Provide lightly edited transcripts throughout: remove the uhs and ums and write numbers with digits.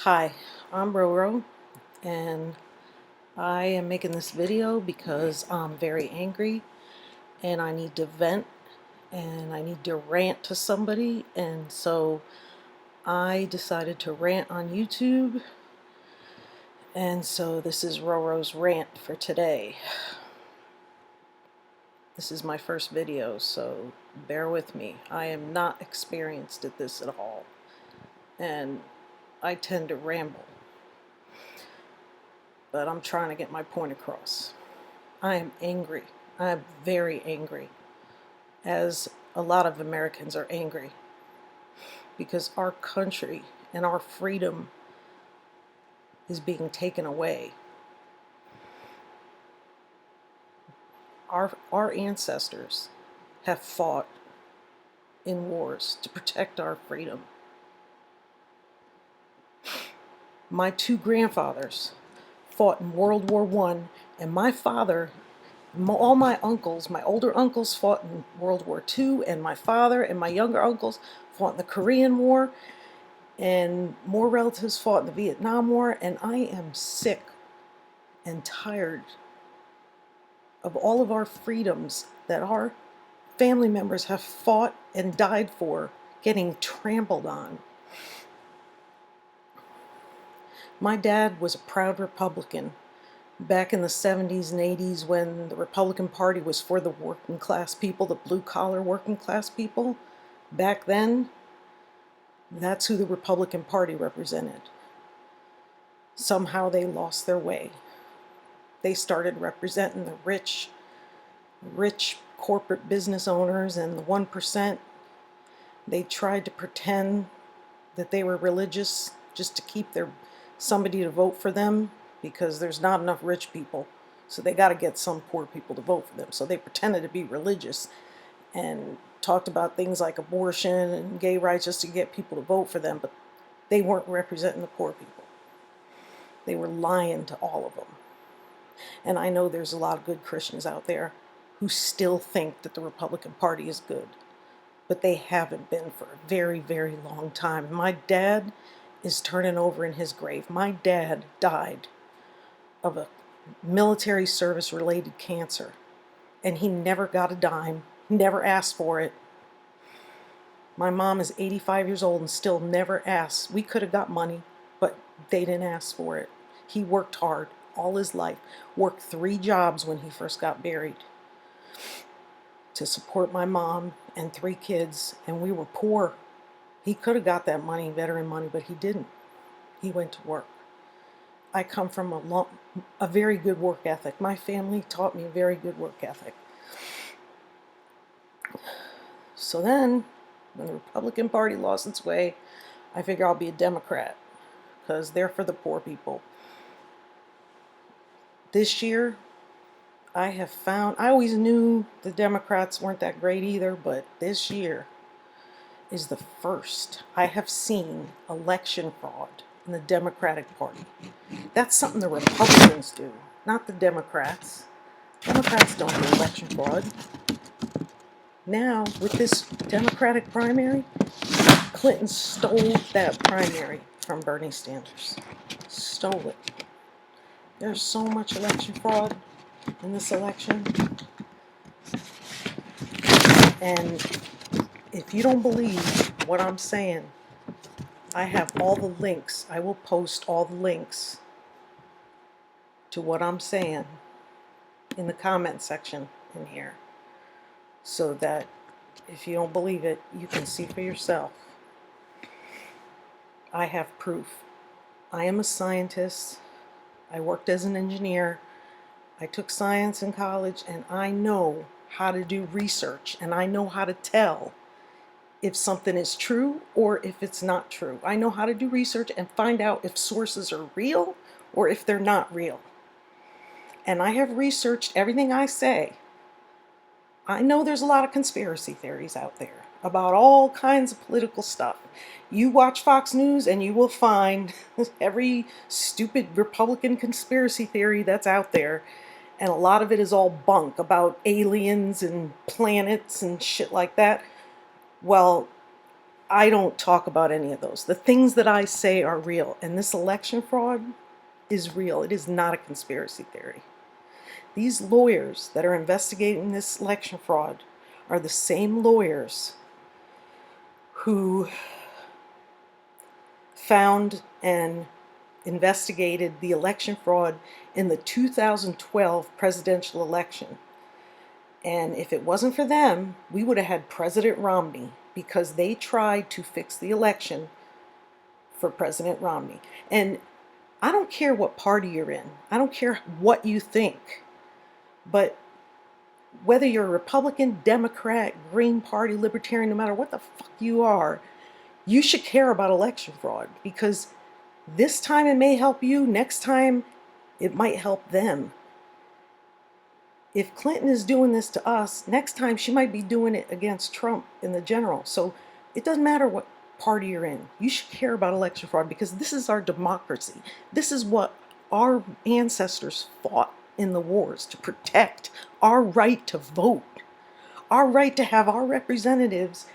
Hi, I'm Roro, and I am making this video because I'm very angry and I need to vent and I need to rant to somebody, and so I decided to rant on YouTube, and so this is Roro's rant for today. This is my first video, so bear with me. I am not experienced at this at all, and I tend to ramble, but I'm trying to get my point across. I am angry. I am very angry, as a lot of Americans are angry, because our country and our freedom is being taken away. Our ancestors have fought in wars to protect our freedom. My two grandfathers fought in World War I, and my father, all my uncles, my older uncles fought in World War II, and my father and my younger uncles fought in the Korean War, and more relatives fought in the Vietnam War, and I am sick and tired of all of our freedoms that our family members have fought and died for getting trampled on. My dad was a proud Republican back in the 70s and 80s when the Republican Party was for the working class people, the blue-collar working class people. Back then, that's who the Republican Party represented. Somehow they lost their way. They started representing the rich corporate business owners and the 1%. They tried to pretend that they were religious just to keep somebody to vote for them, because there's not enough rich people, so they got to get some poor people to vote for them. So they pretended to be religious and talked about things like abortion and gay rights just to get people to vote for them, but they weren't representing the poor people. They were lying to all of them. And I know there's a lot of good Christians out there who still think that the Republican Party is good, but they haven't been for a very, very long time. My dad is turning over in his grave. My dad died of a military service related cancer, and he never got a dime, never asked for it. My mom is 85 years old and still never asked. We could have got money, but they didn't ask for it. He worked hard all his life, worked 3 jobs when he first got married to support my mom and 3 kids, and we were poor. He could have got that money, veteran money, but he didn't. He went to work. I come from a very good work ethic. My family taught me a very good work ethic. So then, when the Republican Party lost its way, I figure I'll be a Democrat, because they're for the poor people. This year, I always knew the Democrats weren't that great either, but this year is the first I have seen election fraud in the Democratic Party. That's something the Republicans do, not the Democrats. Democrats don't do election fraud. Now, with this Democratic primary, Clinton stole that primary from Bernie Sanders. Stole it. There's so much election fraud in this election. And if you don't believe what I'm saying, I have all the links. I will post all the links to what I'm saying in the comment section in here, so that if you don't believe it, you can see for yourself. I have proof. I am a scientist. I worked as an engineer. I took science in college, and I know how to do research, and I know how to tell if something is true or if it's not true. I know how to do research and find out if sources are real or if they're not real. And I have researched everything I say. I know there's a lot of conspiracy theories out there about all kinds of political stuff. You watch Fox News and you will find every stupid Republican conspiracy theory that's out there. And a lot of it is all bunk about aliens and planets and shit like that. Well, I don't talk about any of those. The things that I say are real, and this election fraud is real. It is not a conspiracy theory. These lawyers that are investigating this election fraud are the same lawyers who found and investigated the election fraud in the 2012 presidential election. And if it wasn't for them, we would have had President Romney, because they tried to fix the election for President Romney. And I don't care what party you're in. I don't care what you think. But whether you're a Republican, Democrat, Green Party, Libertarian, no matter what the fuck you are, you should care about election fraud, because this time it may help you, next time it might help them. If Clinton is doing this to us, next time she might be doing it against Trump in the general. So it doesn't matter what party you're in. You should care about election fraud, because this is our democracy. This is what our ancestors fought in the wars to protect: our right to vote, our right to have our representatives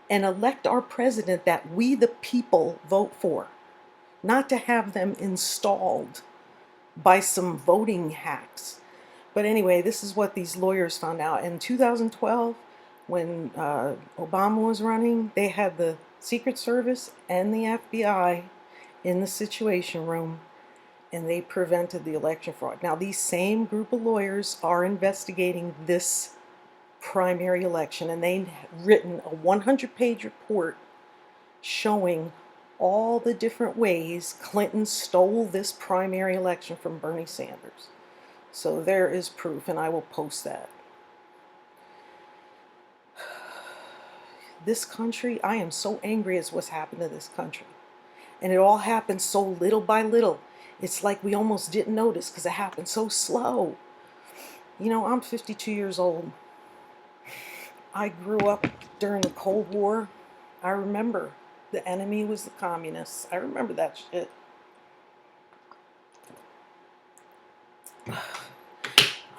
and elect our president that we the people vote for, not to have them installed by some voting hacks. But anyway, this is what these lawyers found out. In 2012, when Obama was running, they had the Secret Service and the FBI in the Situation Room, and they prevented the election fraud. Now, these same group of lawyers are investigating this primary election, and they've written a 100-page report showing all the different ways Clinton stole this primary election from Bernie Sanders. So there is proof, and I will post that. This country, I am so angry at what's happened to this country. And it all happened so little by little. It's like we almost didn't notice because it happened so slow. You know, I'm 52 years old. I grew up during the Cold War. I remember the enemy was the communists. I remember that shit.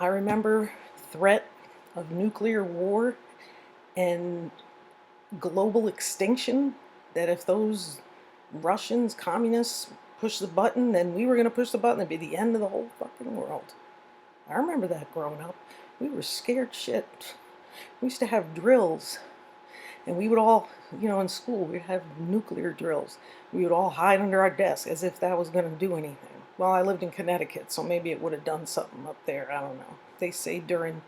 I remember threat of nuclear war and global extinction, that if those Russians, communists, push the button, then we were going to push the button. It'd be the end of the whole fucking world. I remember that growing up. We were scared shit. We used to have drills, and we would all, you know, in school, we'd have nuclear drills. We would all hide under our desk as if that was going to do anything. Well, I lived in Connecticut, so maybe it would have done something up there. I don't know. They say during,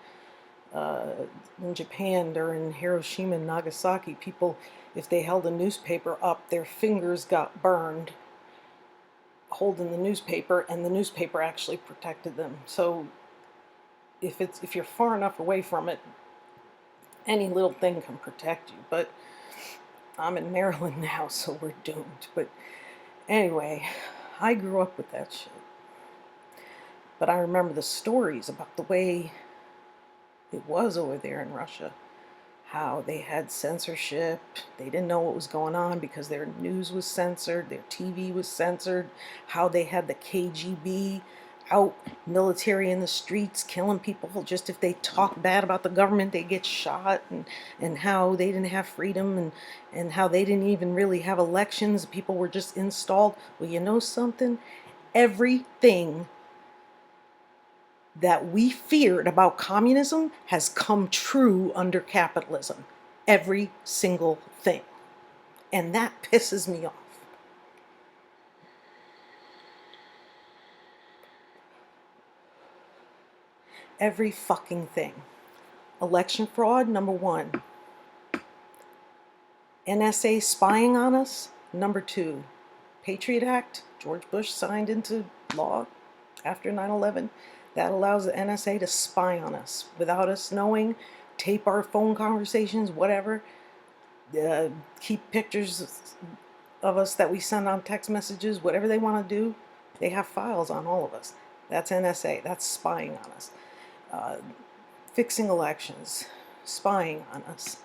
in Japan, during Hiroshima and Nagasaki, people, if they held a newspaper up, their fingers got burned holding the newspaper, and the newspaper actually protected them. So if you're far enough away from it, any little thing can protect you. But I'm in Maryland now, so we're doomed. But anyway, I grew up with that shit. But I remember the stories about the way it was over there in Russia. How they had censorship. They didn't know what was going on because their news was censored, their TV was censored. How they had the KGB out, military in the streets, killing people just if they talk bad about the government, they get shot, and how they didn't have freedom, and how they didn't even really have elections. People were just installed. Well, you know something? Everything that we feared about communism has come true under capitalism. Every single thing. And that pisses me off. Every fucking thing. Election fraud, number one. NSA spying on us, number two. Patriot Act, George Bush signed into law after 9/11. That allows the NSA to spy on us without us knowing, tape our phone conversations, whatever, keep pictures of us that we send on text messages, whatever they want to do. They have files on all of us. That's NSA. That's spying on us. Fixing elections, spying on us.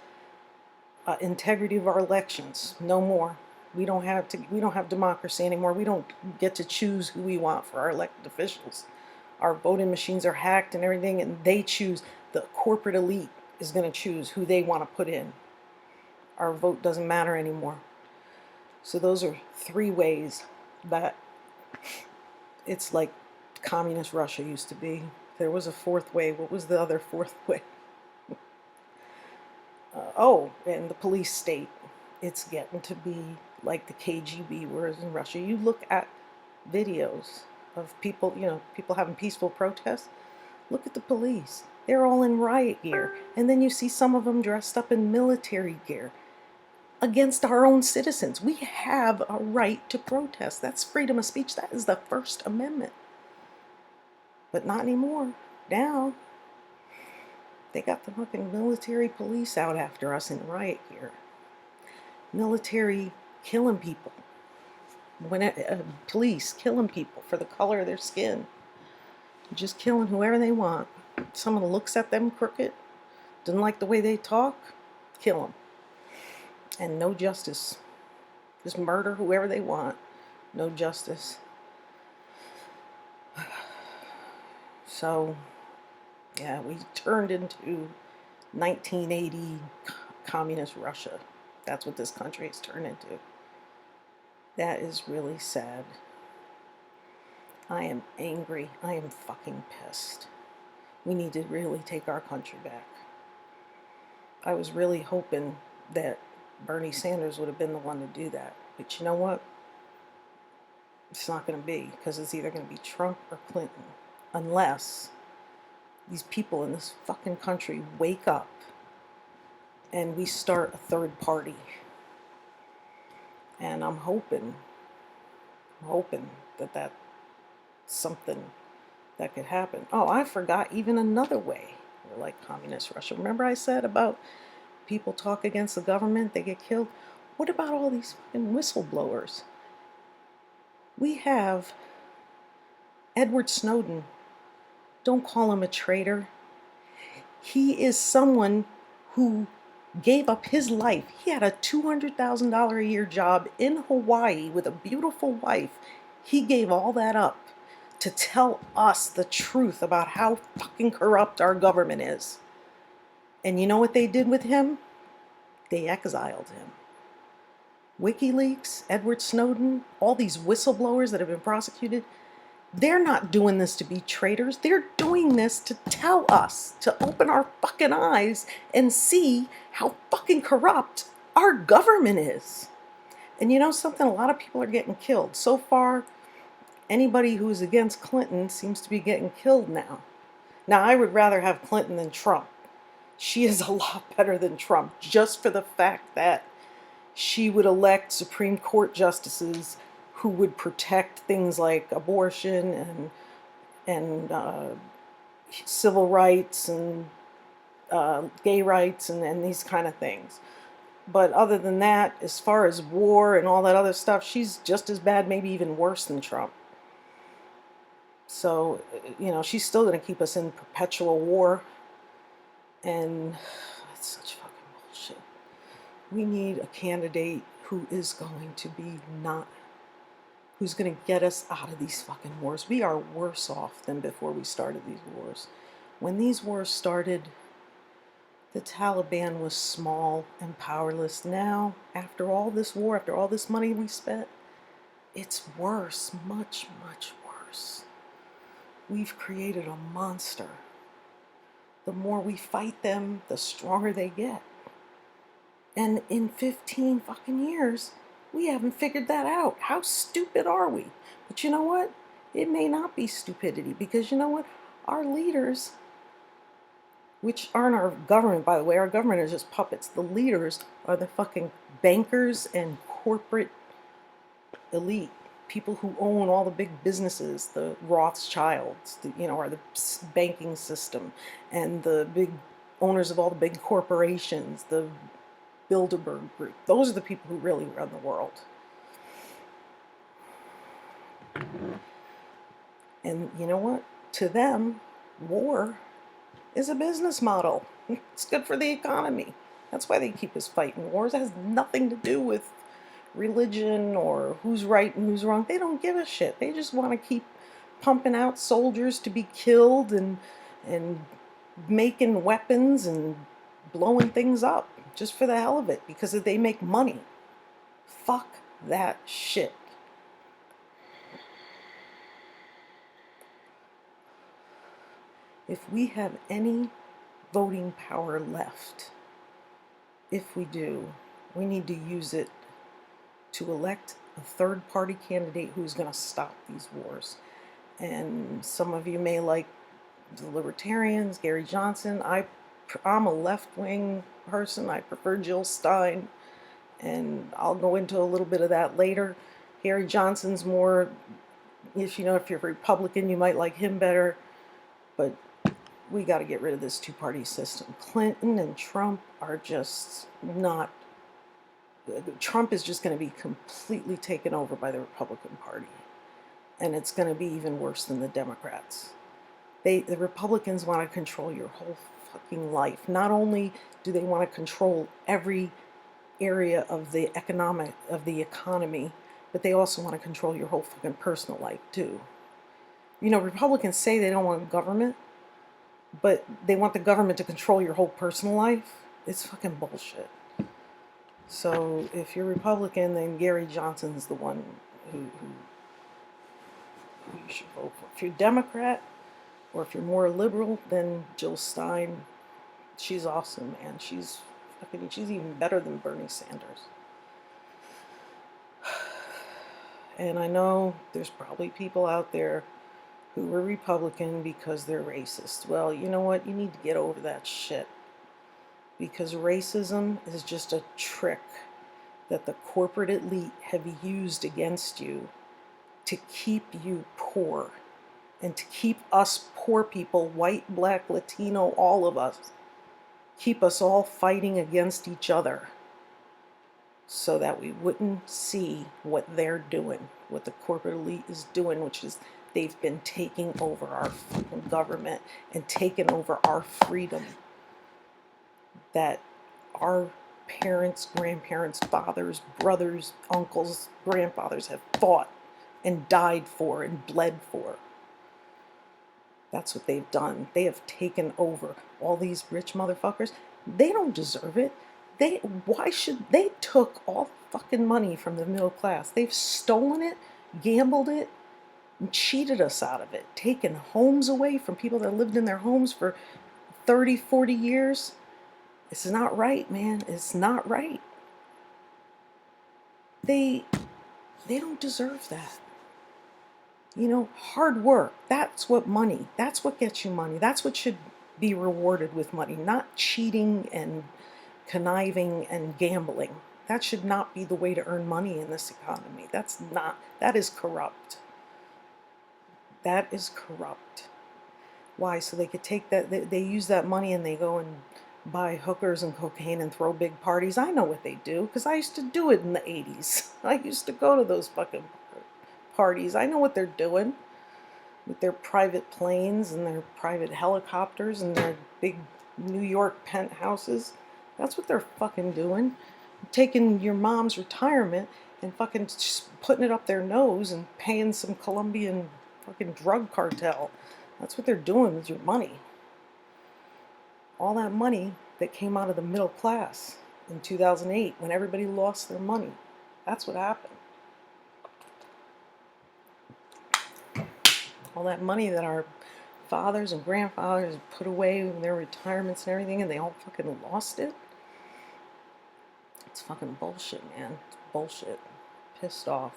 Integrity of our elections, no more. We don't have democracy anymore. We don't get to choose who we want for our elected officials. Our voting machines are hacked and everything, and they choose. The corporate elite is going to choose who they want to put in. our vote doesn't matter anymore. So those are 3 ways that it's like communist Russia used to be. There was a 4th way. What was the other 4th way? Oh, and the police state. It's getting to be like the KGB, whereas in Russia, you look at videos of people, people having peaceful protests. Look at the police. They're all in riot gear. And then you see some of them dressed up in military gear against our own citizens. We have a right to protest. That's freedom of speech. That is the First Amendment. But not anymore. Now, they got the fucking military police out after us in riot gear. Military killing people. Police killing people for the color of their skin. Just killing whoever they want. Someone looks at them crooked, doesn't like the way they talk, kill them. And no justice. Just murder whoever they want. No justice. So, yeah, we turned into 1980 communist Russia. That's what this country has turned into. That is really sad. I am angry. I am fucking pissed. We need to really take our country back. I was really hoping that Bernie Sanders would have been the one to do that. But you know what? It's not going to be, because it's either going to be Trump or Clinton. Unless these people in this fucking country wake up and we start a 3rd party. And I'm hoping that that's something that could happen. Oh, I forgot even another way. We're like communist Russia. Remember I said about people talk against the government, they get killed? What about all these fucking whistleblowers? We have Edward Snowden. Don't call him a traitor. He is someone who gave up his life. He had a $200,000 a year job in Hawaii with a beautiful wife. He gave all that up to tell us the truth about how fucking corrupt our government is. And you know what they did with him? They exiled him. WikiLeaks, Edward Snowden, all these whistleblowers that have been prosecuted, they're not doing this to be traitors. They're doing this to tell us, to open our fucking eyes and see how fucking corrupt our government is. And you know something? A lot of people are getting killed. So far, anybody who's against Clinton seems to be getting killed now. Now, I would rather have Clinton than Trump. She is a lot better than Trump, just for the fact that she would elect Supreme Court justices who would protect things like abortion and civil rights and gay rights and these kind of things. But other than that, as far as war and all that other stuff, she's just as bad, maybe even worse than Trump. So, she's still going to keep us in perpetual war. And it's such fucking bullshit. We need a candidate who is going to be who's going to get us out of these fucking wars. We are worse off than before we started these wars. When these wars started, the Taliban was small and powerless. Now, after all this war, after all this money we spent, it's worse, much, much worse. We've created a monster. The more we fight them, the stronger they get. And in 15 fucking years, we haven't figured that out. How stupid are we? But you know what? It may not be stupidity, because you know what? Our leaders, which aren't our government, by the way, our government is just puppets. The leaders are the fucking bankers and corporate elite. People who own all the big businesses, the Rothschilds, or the banking system, and the big owners of all the big corporations, the Bilderberg Group. Those are the people who really run the world. And you know what? To them, war is a business model. It's good for the economy. That's why they keep us fighting wars. It has nothing to do with religion or who's right and who's wrong. They don't give a shit. They just want to keep pumping out soldiers to be killed and making weapons and blowing things up. just for the hell of it, because they make money. Fuck that shit. If we have any voting power left, if we do, we need to use it to elect a third-party candidate who's going to stop these wars. And some of you may like the Libertarians, Gary Johnson. I'm a left-wing person. I prefer Jill Stein, and I'll go into a little bit of that later. Gary Johnson's more, if you're Republican, you might like him better, but we got to get rid of this two-party system. Clinton and Trump are just not. Trump is just going to be completely taken over by the Republican Party, and it's going to be even worse than the Democrats. The Republicans want to control your whole fucking life. Not only do they want to control every area of the economy, but they also want to control your whole fucking personal life too. Republicans say they don't want government, but they want the government to control your whole personal life. It's fucking bullshit. So if you're Republican, then Gary Johnson's the one who you should vote for. If you're Democrat, or if you're more liberal, then Jill Stein. She's awesome, man. She's even better than Bernie Sanders. And I know there's probably people out there who were Republican because they're racist. Well, you know what? You need to get over that shit. Because racism is just a trick that the corporate elite have used against you to keep you poor and to keep us poor people, white, black, Latino, all of us, keep us all fighting against each other so that we wouldn't see what they're doing, what the corporate elite is doing, which is they've been taking over our fucking government and taking over our freedom that our parents, grandparents, fathers, brothers, uncles, grandfathers have fought and died for and bled for. That's what they've done. They have taken over. All these rich motherfuckers, they don't deserve it. They took all the fucking money from the middle class. They've stolen it, gambled it, and cheated us out of it. Taken homes away from people that lived in their homes for 30, 40 years. It's not right, man. It's not right. They don't deserve that. Hard work, that's what gets you money. That's what should be rewarded with money, not cheating and conniving and gambling. That should not be the way to earn money in this economy. That is corrupt. That is corrupt. Why? So they could take that, they use that money and they go and buy hookers and cocaine and throw big parties. I know what they do, because I used to do it in the 80s. I used to go to those fucking parties. I know what they're doing with their private planes and their private helicopters and their big New York penthouses. That's what they're fucking doing. Taking your mom's retirement and fucking putting it up their nose and paying some Colombian fucking drug cartel. That's what they're doing with your money. All that money that came out of the middle class in 2008 when everybody lost their money. That's what happened. All that money that our fathers and grandfathers put away in their retirements and everything, and they all fucking lost it. It's fucking bullshit, man. It's bullshit. Pissed off.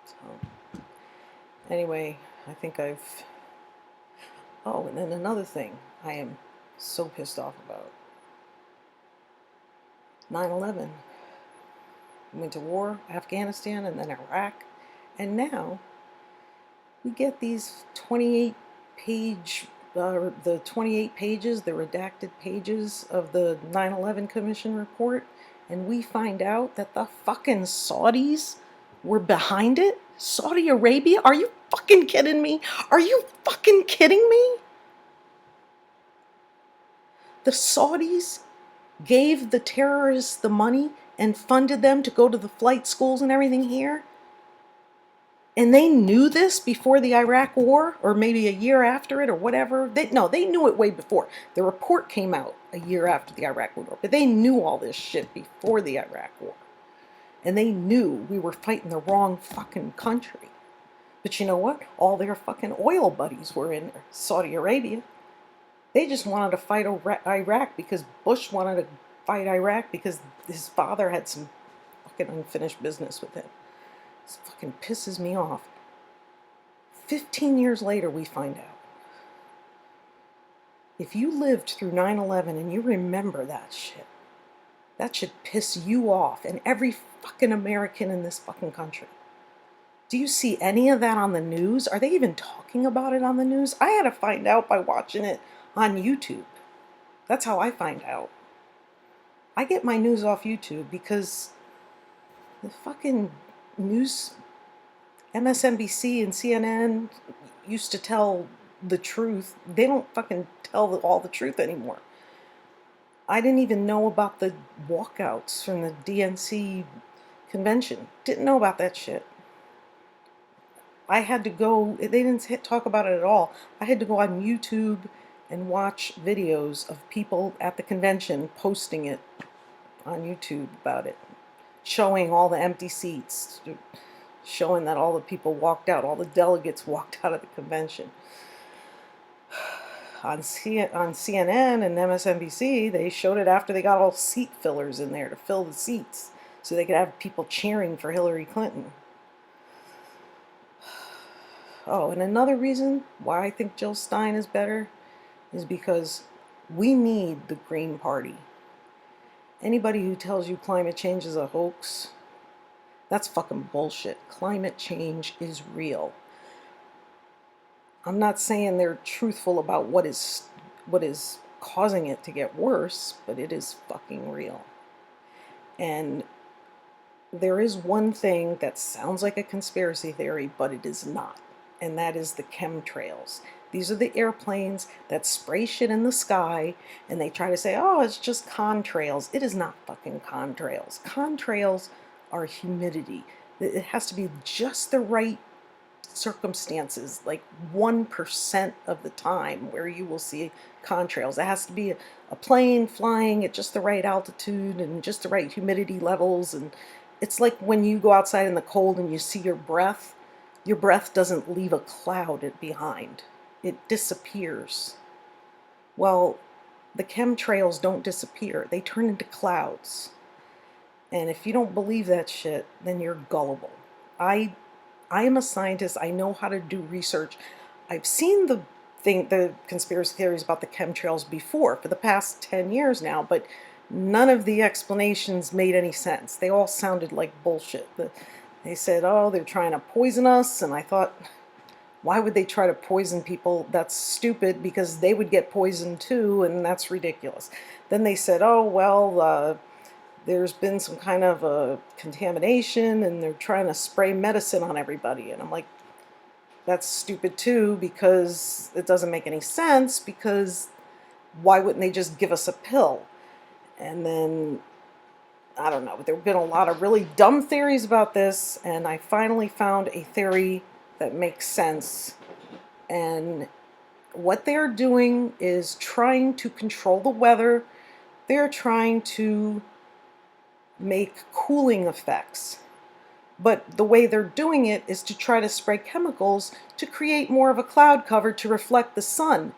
So, anyway, I think oh, and then another thing I am so pissed off about. 9/11. We went to war, Afghanistan, and then Iraq. And now we get these 28 pages, the redacted pages of the 9/11 Commission report, and we find out that the fucking Saudis were behind it? Saudi Arabia? Are you fucking kidding me? Are you fucking kidding me? The Saudis gave the terrorists the money and funded them to go to the flight schools and everything here? And they knew this before the Iraq War, or maybe a year after it, or whatever. No, they knew it way before. The report came out a year after the Iraq War, but they knew all this shit before the Iraq War. And they knew we were fighting the wrong fucking country. But you know what? All their fucking oil buddies were in there. Saudi Arabia. They just wanted to fight Iraq because Bush wanted to fight Iraq because his father had some fucking unfinished business with him. This fucking pisses me off. 15 years later, we find out. If you lived through 9/11 and you remember that should piss you off and every fucking American in this fucking country. Do you see any of that on the news? Are they even talking about it on the news? I had to find out by watching it on YouTube. That's how I find out. I get my news off YouTube because the fucking news, MSNBC and CNN used to tell the truth. They don't fucking tell all the truth anymore. I didn't even know about the walkouts from the DNC convention. Didn't know about that shit. I had to go, they didn't talk about it at all. I had to go on YouTube and watch videos of people at the convention posting it on YouTube about it, showing all the empty seats, showing that all the people walked out, all the delegates walked out of the convention. On CNN and MSNBC, they showed it after they got all seat fillers in there to fill the seats so they could have people cheering for Hillary Clinton. Oh, and another reason why I think Jill Stein is better is because we need the Green Party. Anybody who tells you climate change is a hoax, that's fucking bullshit. Climate change is real. I'm not saying they're truthful about what is causing it to get worse, but it is fucking real. And there is one thing that sounds like a conspiracy theory, but it is not. And that is the chemtrails. These are the airplanes that spray shit in the sky and they try to say, oh, it's just contrails. It is not fucking contrails. Contrails are humidity. It has to be just the right circumstances, like 1% of the time where you will see contrails. It has to be a plane flying at just the right altitude and just the right humidity levels. And it's like when you go outside in the cold and you see your breath doesn't leave a cloud behind. It disappears. Well, the chemtrails don't disappear. They turn into clouds. And if you don't believe that shit, then you're gullible. I am a scientist. I know how to do research. I've seen the conspiracy theories about the chemtrails before for the past 10 years now, but none of the explanations made any sense. They all sounded like bullshit. They said, oh, they're trying to poison us, and I thought, why would they try to poison people? That's stupid, because they would get poisoned too, and that's ridiculous. Then they said, oh, well, there's been some kind of a contamination and they're trying to spray medicine on everybody. And I'm like, that's stupid too, because it doesn't make any sense, because why wouldn't they just give us a pill? And then, I don't know, there have been a lot of really dumb theories about this, and I finally found a theory that makes sense. And what they're doing is trying to control the weather. They're trying to make cooling effects. But the way they're doing it is to try to spray chemicals to create more of a cloud cover to reflect the sun.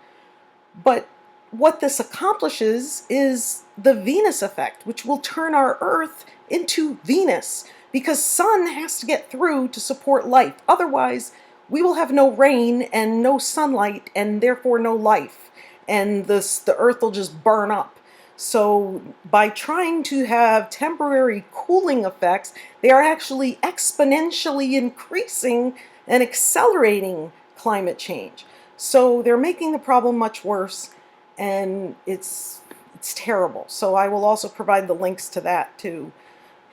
But what this accomplishes is the Venus effect, which will turn our Earth into Venus, because sun has to get through to support life. Otherwise, we will have no rain and no sunlight and therefore no life. And the Earth will just burn up. So by trying to have temporary cooling effects, they are actually exponentially increasing and accelerating climate change. So they're making the problem much worse, and it's terrible. So I will also provide the links to that too.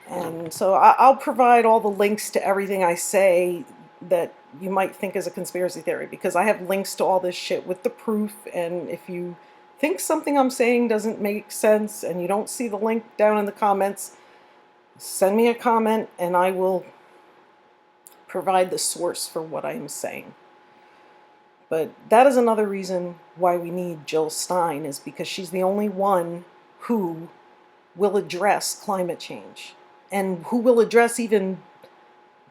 And so I'll provide all the links to everything I say that you might think is a conspiracy theory, because I have links to all this shit with the proof. And if you think something I'm saying doesn't make sense and you don't see the link down in the comments, send me a comment and I will provide the source for what I'm saying. But that is another reason why we need Jill Stein, is because she's the only one who will address climate change and who will address even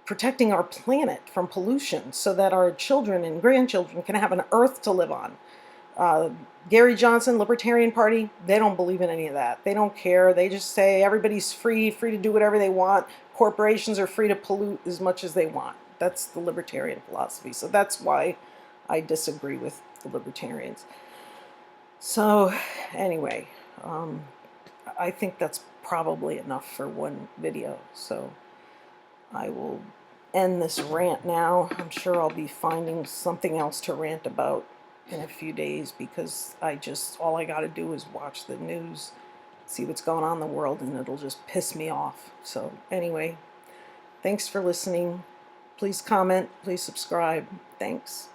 protecting our planet from pollution so that our children and grandchildren can have an earth to live on. Gary Johnson, Libertarian Party, they don't believe in any of that. They don't care. They just say everybody's free to do whatever they want. Corporations are free to pollute as much as they want. That's the libertarian philosophy. So that's why I disagree with the libertarians. So anyway, I think that's probably enough for one video. So I will end this rant now. I'm sure I'll be finding something else to rant about in a few days, because all I got to do is watch the news, see what's going on in the world, and it'll just piss me off. So anyway, thanks for listening. Please comment, please subscribe. Thanks.